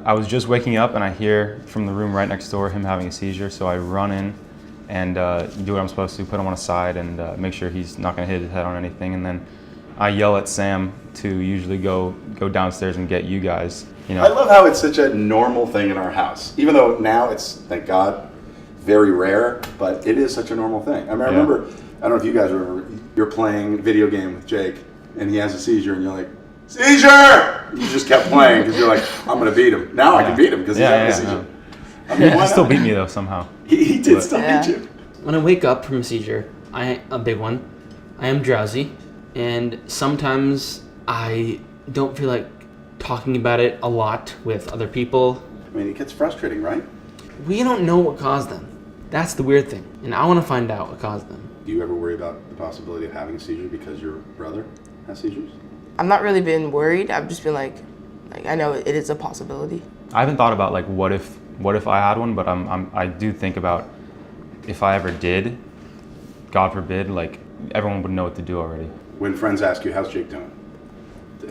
I was just waking up and I hear from the room right next door him having a seizure, so I run in and do what I'm supposed to, put him on a side and make sure he's not going to hit his head on anything, and then I yell at Sam to usually go downstairs and get you guys. You know. I love how it's such a normal thing in our house, even though now it's, thank God, very rare, but it is such a normal thing. I mean, I remember, I don't know if you guys remember, you're playing a video game with Jake and he has a seizure and you're like, seizure! You just kept playing because you're like, I'm going to beat him. Now I can beat him because he's having a seizure. No. I mean, He still beat me though somehow. He did still beat you. When I wake up from a seizure, a big one, I am drowsy, and sometimes I don't feel like talking about it a lot with other people. I mean, it gets frustrating, right? We don't know what caused them. That's the weird thing, and I want to find out what caused them. Do you ever worry about the possibility of having a seizure because your brother has seizures? I've not really been worried. I've just been like I know it is a possibility. I haven't thought about like what if I had one, but I do think about if I ever did, God forbid, like everyone would know what to do already. When friends ask you, how's Jake doing?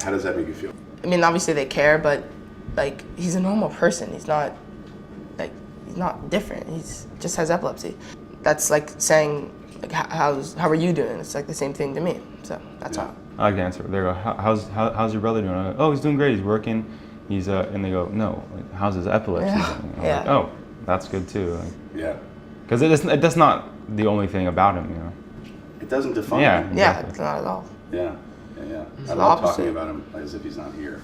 How does that make you feel? I mean, obviously they care, but like he's a normal person. He's not different. He's just has epilepsy. That's like saying like how are you doing? It's like the same thing to me. So that's all. I like to answer. They go, how's your brother doing? I go, oh, he's doing great. He's working. He's and they go, no, like, how's his epilepsy doing? I'm like, oh, that's good too. Like, yeah. Because that's not the only thing about him, you know. It doesn't define him. Yeah, it's not at all. Yeah. It's I love talking about him as if he's not here.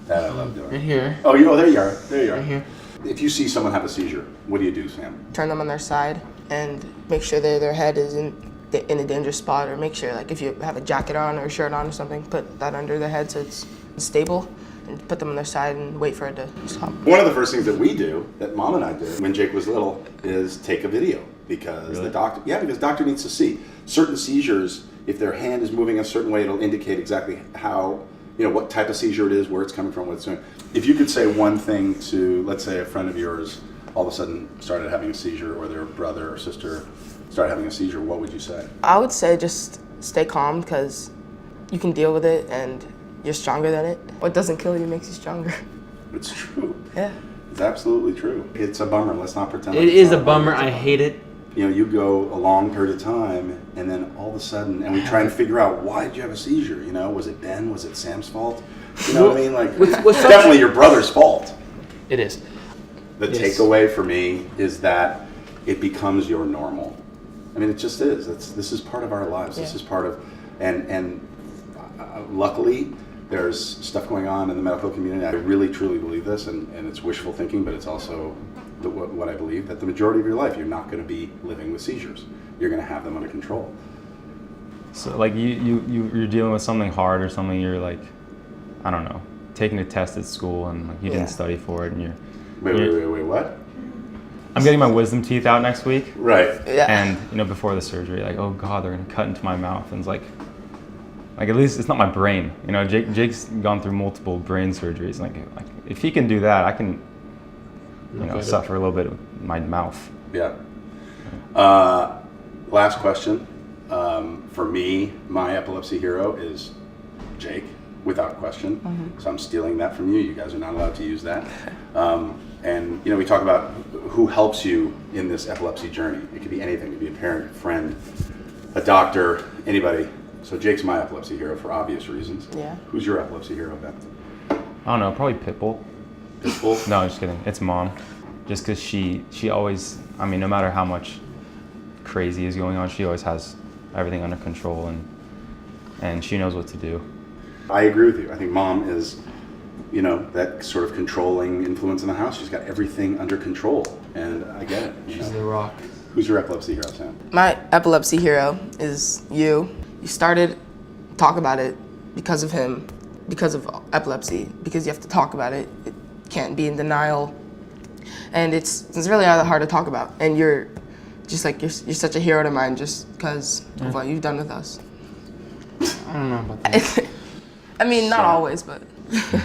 That I love doing. Right here. Oh, there you are. There you are. Right here. If you see someone have a seizure, what do you do, Sam? Turn them on their side and make sure their head is in a dangerous spot, or make sure like if you have a jacket on or a shirt on or something, put that under their head so it's stable, and put them on their side and wait for it to stop. One of the first things that we do, that Mom and I did when Jake was little, is take a video because the doctor needs to see certain seizures. If their hand is moving a certain way, it'll indicate exactly how, what type of seizure it is, where it's coming from, what it's doing. If you could say one thing to, let's say, a friend of yours all of a sudden started having a seizure, or their brother or sister started having a seizure, what would you say? I would say just stay calm, because you can deal with it and you're stronger than it. What doesn't kill you makes you stronger. It's true. Yeah. It's absolutely true. It's a bummer. Let's not pretend. It is a bummer. I hate it. You go a long period of time, and then all of a sudden, and we try and figure out, why did you have a seizure? Was it Ben? Was it Sam's fault? You know what I mean? Like, it's definitely your brother's fault. It is. The takeaway for me is that it becomes your normal. I mean, it just is. This is part of our lives. Yeah. This is part of, and luckily, there's stuff going on in the medical community. I really, truly believe this, and it's wishful thinking, but it's also what I believe, that the majority of your life, you're not going to be living with seizures. You're going to have them under control. So, like, you're dealing with something hard or something, you're like, I don't know, taking a test at school and like you didn't study for it, and you're... Wait, what? I'm getting my wisdom teeth out next week. Right. Yeah. And before the surgery, like, oh God, they're gonna cut into my mouth, and it's like at least it's not my brain. Jake's gone through multiple brain surgeries. Like if he can do that, I can, suffer a little bit with my mouth. Yeah. Last question. For me, my epilepsy hero is Jake, without question. Mm-hmm. So I'm stealing that from you. You guys are not allowed to use that. And we talk about who helps you in this epilepsy journey. It could be anything. It could be a parent, a friend, a doctor, anybody. So Jake's my epilepsy hero for obvious reasons. Yeah. Who's your epilepsy hero, Ben? I don't know. Probably Pitbull. Pitbull? No, just kidding. It's Mom. Just because she always, no matter how much crazy is going on, she always has everything under control, and she knows what to do. I agree with you. I think Mom is, that sort of controlling influence in the house. She's got everything under control, and I get it. She's the rock. Who's your epilepsy hero, Sam? My epilepsy hero is you. You started to talk about it because of him, because of epilepsy, because you have to talk about it. It can't be in denial, and it's really not that hard to talk about. And you're just like you're such a hero to mine just because of what you've done with us. I don't know about that. Not always, but.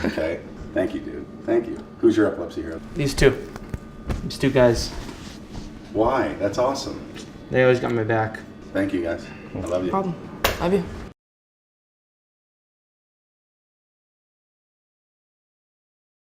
Okay. Thank you, dude. Thank you. Who's your epilepsy hero? These two guys. Why? That's awesome. They always got my back. Thank you, guys. I love you. No problem. Love you.